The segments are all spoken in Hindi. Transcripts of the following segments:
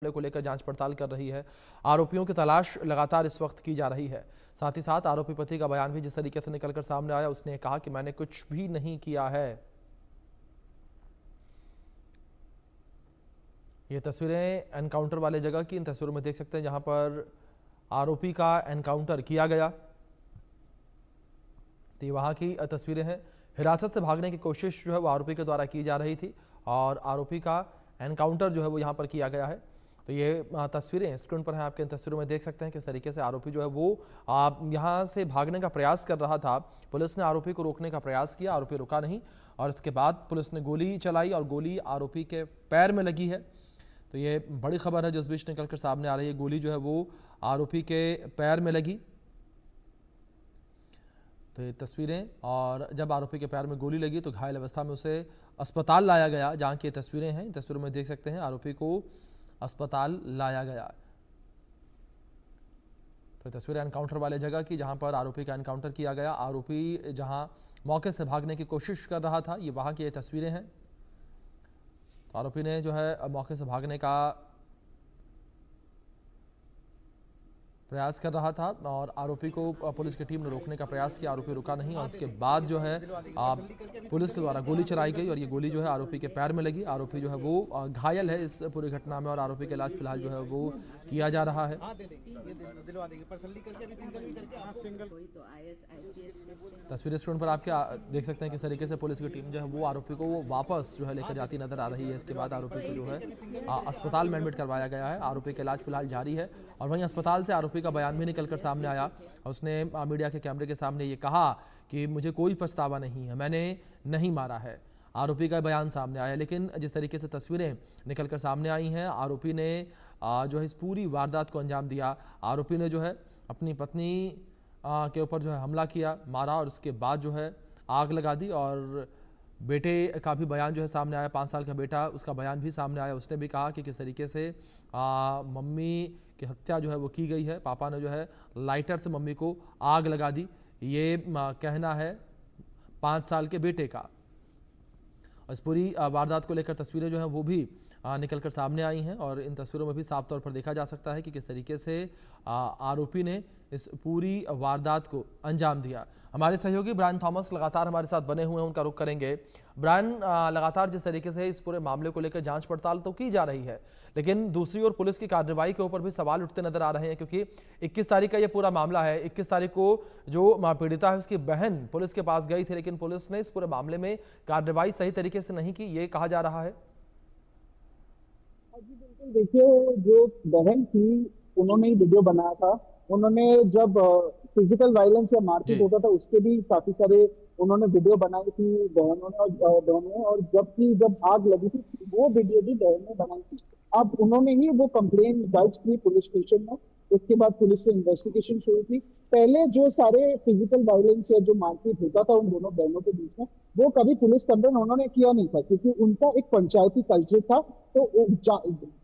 मामले को लेकर जांच पड़ताल कर रही है। आरोपियों की तलाश लगातार इस वक्त की जा रही है। साथ ही साथ आरोपी पति का बयान भी जिस तरीके से निकलकर सामने आया, उसने कहा कि मैंने कुछ भी नहीं किया है। ये तस्वीरें एनकाउंटर वाले जगह की, इन तस्वीरों में देख सकते हैं जहां पर आरोपी का एनकाउंटर किया गया। तो ये वहां की तस्वीरें हैं। हिरासत से भागने की कोशिश जो है वो आरोपी के द्वारा की जा रही थी और आरोपी का एनकाउंटर जो है वो यहाँ पर किया गया है। तो ये तस्वीरें स्क्रीन पर हैं, आपके इन तस्वीरों में देख सकते हैं किस तरीके से आरोपी जो है वो यहाँ से भागने का प्रयास कर रहा था। पुलिस ने आरोपी को रोकने का प्रयास किया, आरोपी रुका नहीं और इसके बाद पुलिस ने गोली चलाई और गोली आरोपी के पैर में लगी है। तो ये बड़ी खबर है जो इस बीच निकल कर सामने आ रही है। गोली जो है वो आरोपी के पैर में लगी। तो ये तस्वीरें, और जब आरोपी के पैर में गोली लगी तो घायल अवस्था में उसे अस्पताल लाया गया, जहां की तस्वीरें हैं। इन तस्वीरों में देख सकते हैं आरोपी को अस्पताल लाया गया। तो तस्वीरें एनकाउंटर वाले जगह की, जहां पर आरोपी का एनकाउंटर किया गया। आरोपी जहां मौके से भागने की कोशिश कर रहा था, ये वहां की ये तस्वीरें हैं। तो आरोपी ने जो है मौके से भागने का प्रयास कर रहा था और आरोपी को पुलिस की टीम ने रोकने का प्रयास किया, आरोपी रुका नहीं और उसके बाद जो है पुलिस के द्वारा गोली चलाई गई और ये गोली जो है आरोपी के पैर में लगी। आरोपी जो है वो घायल है इस पूरी घटना में और आरोपी का इलाज फिलहाल जो है वो किया जा रहा है। तस्वीरें स्क्रीन पर आपके देख सकते हैं किस तरीके से पुलिस की टीम जो है वो आरोपी को वो वापस जो है लेकर जाती नजर आ रही है। इसके बाद आरोपी को जो है अस्पताल में एडमिट करवाया गया है। आरोपी का इलाज फिलहाल जारी है और वहीं अस्पताल से आरोपी का बयान भी निकलकर सामने आया। उसने मीडिया के कैमरे के सामने ये कहा कि मुझे कोई पछतावा नहीं है, मैंने नहीं मारा है। आरोपी का बयान सामने आया, लेकिन जिस तरीके से तस्वीरें निकलकर सामने आई हैं, आरोपी ने जो है इस पूरी वारदात को अंजाम दिया। आरोपी ने जो है अपनी पत्नी के ऊपर जो है हमला किया, मारा और उसके बाद जो है आग लगा दी। और बेटे का भी बयान जो है सामने आया, 5 साल का बेटा, उसका बयान भी सामने आया। उसने भी कहा कि किस तरीके से मम्मी की हत्या जो है वो की गई है। पापा ने जो है लाइटर से मम्मी को आग लगा दी, ये कहना है 5 साल के बेटे का। इस पूरी वारदात को लेकर तस्वीरें जो हैं वो भी निकलकर सामने आई हैं और इन तस्वीरों में भी साफ तौर पर देखा जा सकता है कि किस तरीके से आरोपी ने इस पूरी वारदात को अंजाम दिया। हमारे सहयोगी ब्रायन थॉमस लगातार हमारे साथ बने हुए हैं, उनका रुख करेंगे। ब्रायन, लगातार जिस तरीके से इस पूरे मामले को लेकर जांच पड़ताल तो की जा रही है, लेकिन दूसरी ओर पुलिस की कार्रवाई के ऊपर भी सवाल उठते नजर आ रहे हैं, क्योंकि 21 तारीख का ये पूरा मामला है। 21 तारीख को जो पीड़िता है उसकी बहन पुलिस के पास गई थी, लेकिन पुलिस ने इस पूरे मामले में कार्रवाई सही तरीके से नहीं की, ये कहा जा रहा है। जी बिल्कुल, देखिए जो बहन थी उन्होंने ही वीडियो बनाया था। उन्होंने जब फिजिकल वायलेंस या मारपीट होता था उसके भी काफी सारे उन्होंने वीडियो बनाई थी बहनों ने और जब आग लगी थी वो वीडियो भी बहन ने बनाई थी। अब उन्होंने ही वो कंप्लेन दर्ज की पुलिस स्टेशन में। उसके बाद पुलिस से इन्वेस्टिगेशन शुरू की। पहले जो सारे फिजिकल वायलेंस या जो मारपीट होता था उन दोनों बहनों के बीच में, वो कभी पुलिस कंप्लेन उन्होंने किया नहीं था, क्योंकि उनका एक पंचायती कल्चर था। तो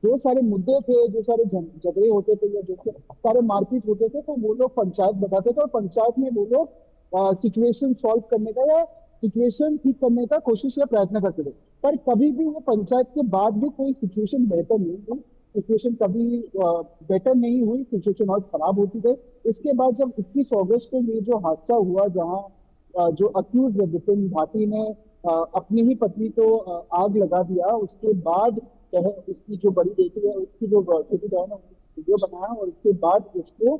जो सारे मुद्दे थे, जो सारे झगड़े होते थे या जो सारे मारपीट होते थे, तो वो लोग पंचायत बताते थे और पंचायत में वो लोग सिचुएशन सॉल्व करने का या सिचुएशन ठीक करने का कोशिश या प्रयत्न करते थे। पर कभी भी वो पंचायत के बाद भी कोई सिचुएशन बेहतर नहीं हुई। सिचुएशन कभी बेटर नहीं हुई, सिचुएशन और खराब होती गई। इसके बाद जब 21 अगस्त को ये जो हादसा हुआ, जहां जो अक्यूज विपिन भाटी ने अपनी ही पत्नी को आग लगा दिया, उसके बाद उसकी जो बड़ी बेटी है, उसकी जो छोटी बहन है, वीडियो बनाया और उसके बाद उसको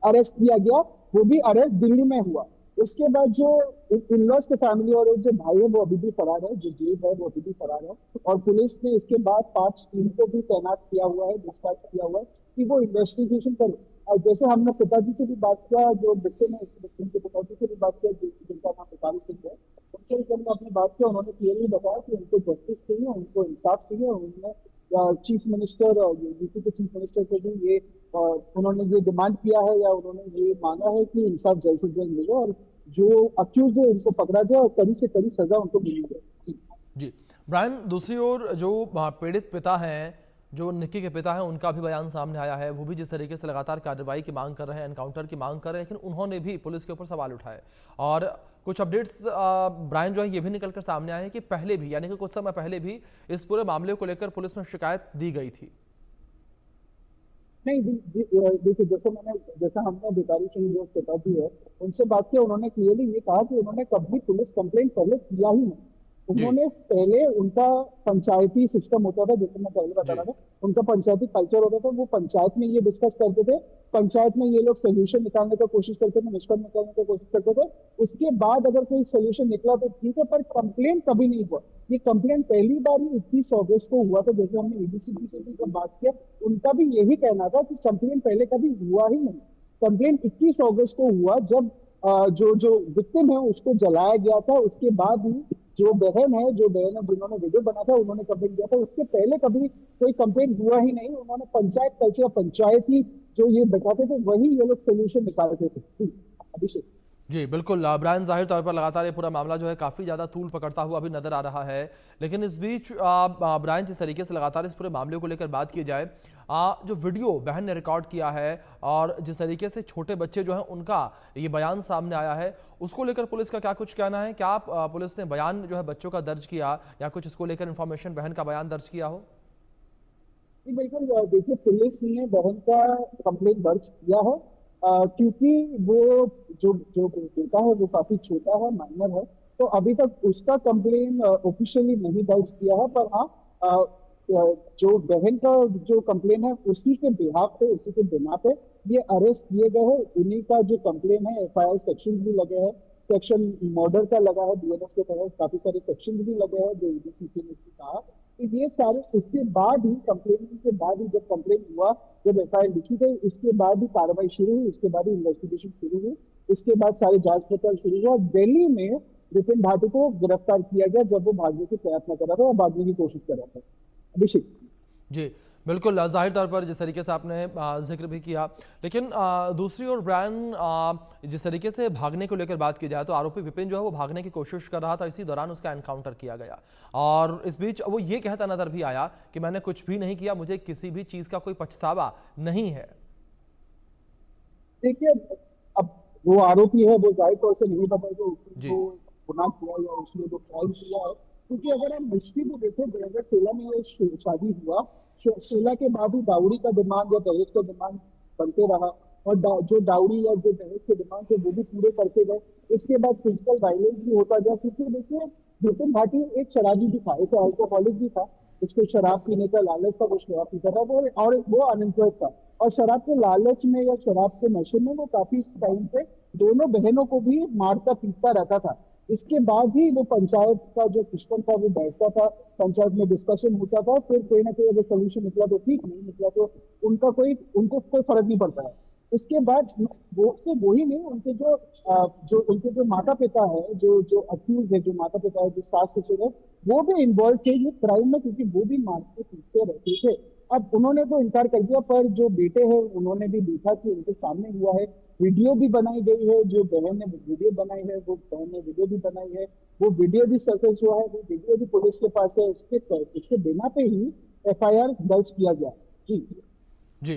अरेस्ट किया गया। वो भी अरेस्ट दिल्ली में हुआ। उसके बाद जो इन-लॉज के फैमिली और जो भाई है वो अभी भी फरार है, जो जेल है वो अभी भी फरार है। और पुलिस ने इसके बाद 5 टीम को भी तैनात किया हुआ है, डिस्पैच किया हुआ है कि वो इन्वेस्टिगेशन करे। और जैसे हमने पिताजी से भी बात किया, जो बच्चे ने उनके पिताजी से भी बात किया जिनका नाम पिताजी सिंह है, उनसे भी हमने अपनी बात किया। उन्होंने क्लियरली बताया कि उनको जस्टिस चाहिए, उनको इंसाफ चाहिए। उन्होंने चीफ मिनिस्टर और यूपी के चीफ मिनिस्टर को भी ये उन्होंने ये डिमांड किया है या उन्होंने ये मांगा है कि इंसाफ जल्द से जल्द मिले और जो अक्यूज है उनको पकड़ा जाए और कड़ी से कड़ी सजा उनको मिली जाए। जी ब्रायन, दूसरी ओर जो पीड़ित पिता हैं, जो निक्की के पिता हैं, उनका भी बयान सामने आया है। वो भी जिस तरीके से लगातार कार्रवाई की मांग कर रहे हैं, एनकाउंटर की मांग कर रहे हैं, लेकिन उन्होंने भी पुलिस के ऊपर सवाल उठाए। और कुछ अपडेट्स ब्रायन जो है ये भी निकलकर सामने आए हैं कि पहले भी, यानी कि कुछ समय पहले भी इस पूरे मामले को लेकर पुलिस में शिकायत दी गई थी। नहीं देखिए, जैसा हमने भिखारी सिंह जो पिताजी है उनसे बात की, उन्होंने क्लियरली ये कहा कि उन्होंने कभी पुलिस कंप्लेंट पहले किया ही नहीं। जी उन्होंने पहले, उनका पंचायती सिस्टम होता था, जैसे मैं पहले बता जी रहा था, उनका पंचायती कल्चर होता था। वो पंचायत में ये डिस्कस करते थे, पंचायत में ये लोग सोल्यूशन निकालने की कोशिश करते थे, निष्कर्ष निकालने की कोशिश करते थे। उसके बाद अगर कोई सोल्यूशन निकला तो ठीक है, पर कंप्लेंट कभी नहीं हुआ। ये कंप्लेंट पहली बार ही 21 अगस्त को हुआ था, जैसे हमने एडीसीपी से भी जब बात किया, उनका भी यही कहना था कि कंप्लेंट पहले कभी हुआ ही नहीं। कंप्लेंट 21 अगस्त को हुआ, जब जो जो विक्टिम है उसको जलाया गया था। उसके बाद ही जो बहन है जिन्होंने वीडियो बना था, उन्होंने कंप्लेंट किया था। उससे पहले कभी कोई कंप्लेंट हुआ ही नहीं। उन्होंने पंचायत कल्चर, पंचायती जो ये बताते थे, वही ये लोग सोल्यूशन निकालते थे। जी, अभिषेक। जी बिल्कुल। ब्रायन जाहिर तौर पर लगातार ये पूरा मामला जो है काफ़ी ज़्यादा तूल पकड़ता हुआ अभी नजर आ रहा है, लेकिन इस बीच ब्रायन जिस तरीके से लगातार इस पूरे मामले को लेकर बात की जाए, जो वीडियो बहन ने रिकॉर्ड किया है और जिस तरीके से छोटे बच्चे जो हैं उनका ये बयान सामने आया है, उसको लेकर पुलिस का क्या कुछ कहना है? क्या पुलिस ने बयान जो है बच्चों का दर्ज किया या कुछ इसको लेकर इन्फॉर्मेशन बहन का बयान दर्ज किया हो? जी बिल्कुल, देखिए पुलिस ने बहन का कंप्लेंट दर्ज किया है, क्योंकि वो जो जो बेटा है वो काफी छोटा है, माइनर है। तो अभी तक उसका कंप्लेन ऑफिशियली नहीं दर्ज किया है, पर हाँ, जो बहन का जो कंप्लेन है उसी के बिहाफ पे, उसी के बिना पे ये अरेस्ट किए गए हैं। उन्हीं का जो कंप्लेन है, एफआईआर सेक्शन भी लगे हैं। सेक्शन मर्डर का लगा है, बीएनएस के तहत काफी सारे सेक्शन भी लगे हैं, जो ईडीसीपी ने कहा। तो ये सारे उसके बाद ही, कंप्लेन के बाद ही, जब कंप्लेन हुआ, जब एफआईआर लिखी गई, उसके बाद ही कार्रवाई शुरू हुई, उसके बाद ही इन्वेस्टिगेशन शुरू हुई। उसके बाद सारी जांच पड़ताल शुरू हुआ। दिल्ली में विपिन भाटी को गिरफ्तार किया गया, जब वो भागने की प्रयत्न कर रहा था और भागने की कोशिश कर रहा था। अभिषेक। जी बिल्कुल। जाहिर तौर पर जिस तरीके से आपने जिक्र भी किया, लेकिन दूसरी ओर ब्रायन, जिस तरीके से भागने को लेकर बात की जाए तो आरोपी विपिन जो है वो भागने की कोशिश कर रहा था, इसी दौरान उसका एनकाउंटर किया गया और इस बीच वो ये कहता नजर भी आया कि मैंने कुछ भी नहीं किया, मुझे किसी भी चीज का कोई पछतावा नहीं है। देखिए, अब वो आरोपी है, वो जाहिर तौर से नहीं बताएगा उसने जी जो गुनाह किया या उसने जो क्राइम किया है। क्योंकि अगर हम हिस्ट्री को देखें, 2016 में ये शादी हुआ, 16 के बाद ही दाऊड़ी का डिमांड या दहेज का डिमांड बनते रहा, और जो दाऊड़ी या जो दहेज के डिमांड है वो भी पूरे करते गए। इसके बाद फिजिकल वायलेंस भी होता गया, क्योंकि देखिए विपिन भाटी एक शराबी भी था, एक अल्कोहलिक भी था। उसको शराब पीने का लालच था, वो शराब पीता था, वो अनएम्प्लॉयड था। और शराब के लालच में या शराब के नशे में वो काफी टाइम पे दोनों बहनों को भी मारता पीटता रहता था। इसके बाद ही वो पंचायत का जो सिस्टम था वो बैठता था, पंचायत में डिस्कशन होता था, फिर कोई ना कोई अगर सोल्यूशन निकला तो ठीक, नहीं निकला तो उनको कोई फर्क नहीं पड़ता है। उसके बाद वो से वही नहीं, उनके जो माता पिता है, जो जो अक्यूज है, जो माता पिता है, जो सास ससुर है, वो भी इन्वॉल्व थे ये क्राइम में, क्योंकि वो भी मारते पीटते रहते थे। अब उन्होंने तो इनकार कर दिया, पर जो बेटे हैं उन्होंने भी देखा कि उनके सामने हुआ है। वीडियो भी बनाई गई है, जो बहन ने वीडियो बनाई है, वो बहन ने वीडियो भी बनाई है, वो वीडियो भी सर्फेस हुआ है, वो वीडियो भी पुलिस के पास है। उसके बिना पे ही एफआईआर दर्ज किया गया। जी जी।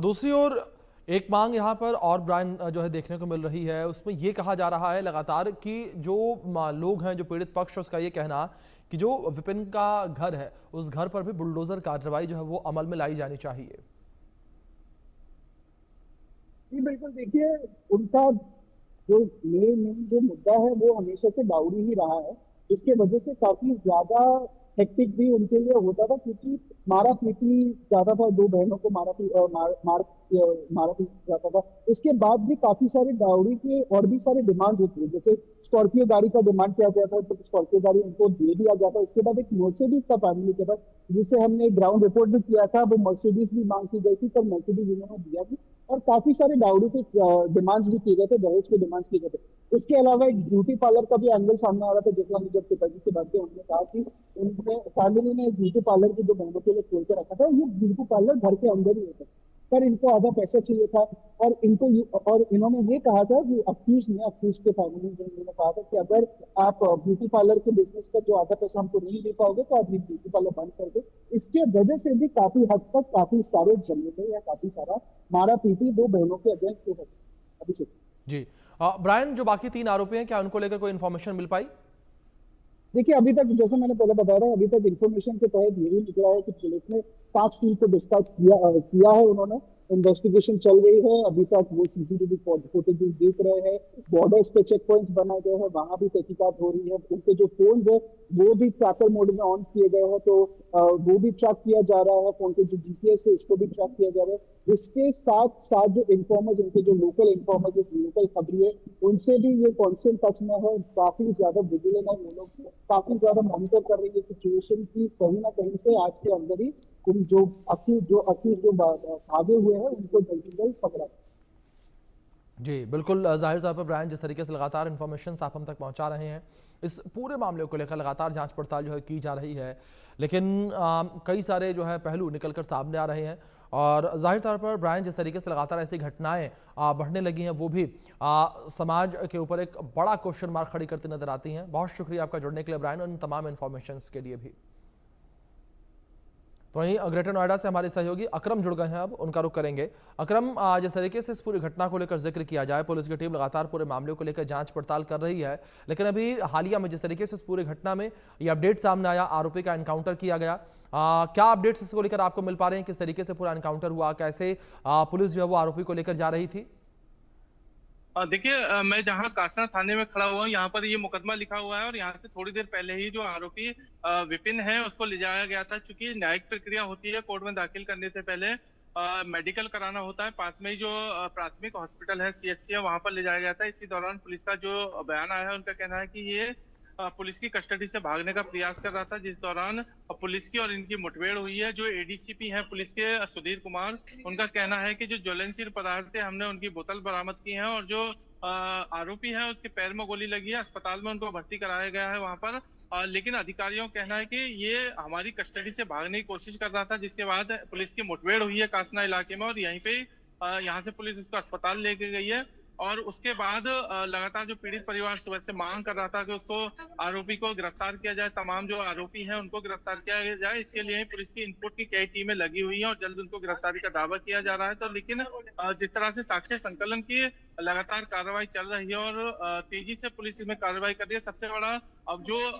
दूसरी ओर एक मांग यहाँ पर और ब्रायन जो है देखने को मिल रही है, उसमें ये कहा जा रहा है लगातार कि जो लोग हैं, जो पीड़ित पक्ष, उसका ये कहना कि जो विपिन का घर है उस घर पर भी बुलडोजर कार्रवाई जो है वो अमल में लाई जानी चाहिए। जी बिल्कुल, देखिए उनका जो मेन जो मुद्दा है वो हमेशा से दाऊदी ही रहा है। इसके वजह से काफी ज्यादा हेक्टिक भी उनके लिए होता था, क्योंकि मारा पीटी जाता था, दो बहनों को मारा पीटी जाता था। उसके बाद भी काफी सारे दाऊदी के और भी सारे डिमांड होती है, जैसे स्कॉर्पियो गाड़ी का डिमांड किया गया था, तो स्कॉर्पियो गाड़ी उनको दे दिया गया था। उसके बाद एक मर्सिडीज का फैमिली के पास, जिसे हमने ग्राउंड रिपोर्ट भी किया था, वो मर्सिडीज भी मांग की गई थी, पर मर्सिडीज उन्होंने दिया नहीं। और काफी सारे डाउरी के डिमांड्स भी किए गए थे, दहेज के डिमांड्स किए गए थे। उसके अलावा एक ब्यूटी पार्लर का भी एंगल सामने आ रहा था, जैसे हमने जब पिताजी से बात की, उन्होंने कहा कि उनके फैमिली ने एक ब्यूटी पार्लर की जो बहनों के लिए खोल के रखा था, ये ब्यूटी पार्लर घर के अंदर ही होता, पर इनको आधा पैसा चाहिए था। और इन्होंने ये कहा था कि अक्यूज के फैमिली ने इन्होंने कहा था कि अगर आप ब्यूटी पार्लर के बिजनेस का जो आधा पैसा हमको नहीं दे पाओगे तो आप ये ब्यूटी पार्लर बंद कर दो। इसके वजह से भी काफी हद तक काफी सारे झगड़े या काफी सारा मारा पीटी दो बहनों के अगेंस्ट हो सकती है। अभिषेक। जी ब्रायन, जो बाकी 3 आरोपी हैं, क्या उनको लेकर कोई इन्फॉर्मेशन मिल पाई? देखिए, अभी तक जैसे मैंने पहले बताया था, अभी तक इन्फॉर्मेशन के तहत यही निकला है कि पुलिस ने 5 टीम को डिस्पैच किया है। उन्होंने इन्वेस्टिगेशन चल रही है। अभी तक वो सीसीटीवी फुटेजेस देख रहे हैं। बॉर्डर्स पे चेक पॉइंट्स बनाए गए हैं, वहां भी तहकीकात हो रही है। उनके जो फोन है वो भी ट्रैकर मोड में ऑन किए गए हैं, तो वो भी ट्रैक किया जा रहा है। फोन के जो जीपीएस है उसको भी ट्रैक किया जा रहा है। उसके साथ साथ जो इन्फॉर्मर्स, उनके जो लोकल इन्फॉर्मर्स, लोकल खबरी है, उनसे भी ये कांस्टेंट टच में है। काफी ज्यादा विजिलेंट है वो लोग, काफी ज्यादा मॉनिटर कर रही है सिचुएशन की। कहीं ना कहीं से आज के अंदर ही उन जो अक्यूज जो भागे हुए हैं उनको जल्दी जल्द पकड़ा। जी बिल्कुल, जाहिर तौर पर ब्रायन, जिस तरीके से लगातार इन्फॉर्मेशन आप हम तक पहुंचा रहे हैं, इस पूरे मामले को लेकर लगातार जांच पड़ताल जो है की जा रही है, लेकिन कई सारे जो है पहलू निकलकर सामने आ रहे हैं। और जाहिर तौर पर ब्रायन, जिस तरीके से लगातार ऐसी घटनाएं बढ़ने लगी हैं, वो भी समाज के ऊपर एक बड़ा क्वेश्चन मार्क खड़ी करती नजर आती हैं। बहुत शुक्रिया आपका जुड़ने के लिए ब्रायन, और इन तमाम इन्फॉर्मेशन के लिए भी। तो वहीं ग्रेटर नोएडा से हमारे सहयोगी अकरम जुड़ गए हैं, अब उनका रुख करेंगे। अकरम, जिस तरीके से इस पूरी घटना को लेकर जिक्र किया जाए, पुलिस की टीम लगातार पूरे मामले को लेकर जांच पड़ताल कर रही है, लेकिन अभी हालिया में जिस तरीके से इस पूरी घटना में ये अपडेट सामने आया, आरोपी का एनकाउंटर किया गया, क्या अपडेट्स इसको लेकर आपको मिल पा रहे हैं? किस तरीके से पूरा एनकाउंटर हुआ, कैसे पुलिस जो है वो आरोपी को लेकर जा रही थी? देखिए, मैं जहां कासना थाने में खड़ा हुआ हूँ, यहाँ पर ये मुकदमा लिखा हुआ है और यहाँ से थोड़ी देर पहले ही जो आरोपी विपिन है उसको ले जाया गया था। चूंकि न्यायिक प्रक्रिया होती है, कोर्ट में दाखिल करने से पहले मेडिकल कराना होता है। पास में ही जो प्राथमिक हॉस्पिटल है, सीएचसी है, वहां पर ले जाया गया था। इसी दौरान पुलिस का जो बयान आया है, उनका कहना है कि ये पुलिस की कस्टडी से भागने का प्रयास कर रहा था, जिस दौरान पुलिस की और इनकी मुठभेड़ हुई है। जो एडीसीपी हैं पुलिस के, सुधीर कुमार, उनका कहना है कि जो ज्वलनशील पदार्थ थे, हमने उनकी बोतल बरामद की है और जो आरोपी है उसके पैर में गोली लगी है, अस्पताल में उनको भर्ती कराया गया है वहां पर। लेकिन अधिकारियों का कहना है कि ये हमारी कस्टडी से भागने की कोशिश कर रहा था, जिसके बाद पुलिस की मुठभेड़ हुई है कासना इलाके में, और यहीं पे यहाँ से पुलिस उसको अस्पताल लेके गई है। और उसके बाद लगातार जो पीड़ित परिवार सुबह से मांग कर रहा था कि उसको, आरोपी को गिरफ्तार किया जाए, तमाम जो आरोपी हैं उनको गिरफ्तार किया जाए। इसके लिए पुलिस की इनपुट की कई टीमें लगी हुई हैं और जल्द उनको गिरफ्तारी का दावा किया जा रहा है। तो लेकिन जिस तरह से साक्ष्य संकलन की लगातार कार्रवाई चल रही है और तेजी से पुलिस इसमें कार्रवाई कर रही है। सबसे बड़ा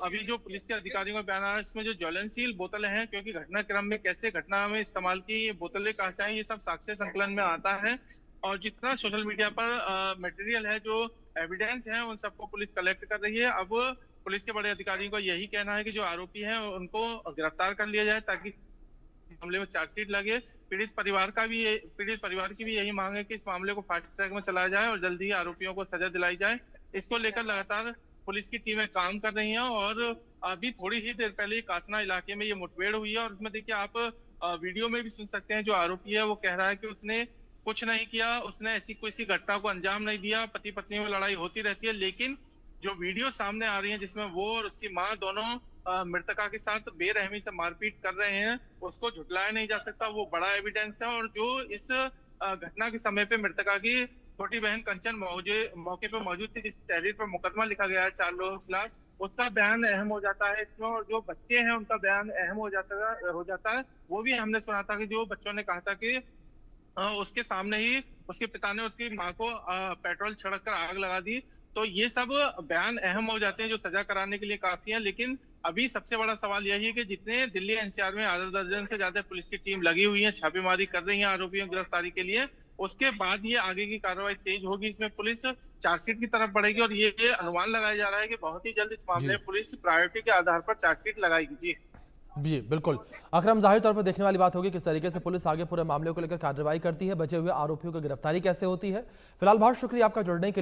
अभी जो पुलिस के अधिकारियों का बयान आ रहा है, इसमें जो ज्वलनशील बोतलें हैं, क्योंकि घटनाक्रम में कैसे घटना में इस्तेमाल की ये बोतलें कहाँ से आई, ये सब साक्ष्य संकलन में आता है। और जितना सोशल मीडिया पर मटेरियल है, जो एविडेंस है, उन सबको पुलिस कलेक्ट कर रही है। अब पुलिस के बड़े अधिकारियों का यही कहना है कि जो आरोपी हैं उनको गिरफ्तार कर लिया जाए, ताकि मामले में चार्जशीट लगे। पीड़ित परिवार की भी यही मांग है कि इस मामले को फास्ट ट्रैक में चलाया जाए और जल्दी ही आरोपियों को सजा दिलाई जाए। इसको लेकर लगातार पुलिस की टीमें काम कर रही हैं। और अभी थोड़ी ही देर पहले कासना इलाके में ये मुठभेड़ हुई है और उसमें देखिए आप वीडियो में भी सुन सकते हैं, जो आरोपी है वो कह रहा है कि उसने कुछ नहीं किया, उसने ऐसी किसी घटना को अंजाम नहीं दिया। पति पत्नी में लड़ाई होती रहती है, लेकिन जो वीडियो सामने आ रही है जिसमें वो और उसकी मां दोनों मृतका के साथ बेरहमी से मारपीट कर रहे हैं, उसको झुटलाया नहीं जा सकता। वो बड़ा एविडेंस है। और जो इस घटना के समय पे मृतका की छोटी बहन कंचन मौके पे मौजूद थी, जिस तहरीर पर मुकदमा लिखा गया है 4 लोगों के खिलाफ, उसका बयान अहम हो जाता है इसमें। और जो बच्चे हैं उनका बयान अहम हो जाता है। वो भी हमने सुना था कि जो बच्चों ने कहा था कि उसके सामने ही उसके पिता ने उसकी मां को पेट्रोल छिड़क कर आग लगा दी। तो ये सब बयान अहम हो जाते हैं, जो सजा कराने के लिए काफी है। लेकिन अभी सबसे बड़ा सवाल यही है कि जितने दिल्ली एनसीआर में आधा दर्जन से ज्यादा पुलिस की टीम लगी हुई है, छापेमारी कर रही है आरोपियों की गिरफ्तारी के लिए, उसके बाद ये आगे की कार्रवाई तेज होगी। इसमें पुलिस चार्जशीट की तरफ बढ़ेगी और ये अनुमान लगाया जा रहा है कि बहुत ही जल्द इस मामले में पुलिस प्रायोरिटी के आधार पर चार्जशीट लगाएगी। जी बिल्कुल अकरम, जाहिर तौर पर देखने वाली बात होगी किस तरीके से पुलिस आगे पूरे मामले को लेकर कार्रवाई करती है, बचे हुए आरोपियों की गिरफ्तारी कैसे होती है। फिलहाल बहुत शुक्रिया आपका जुड़ने के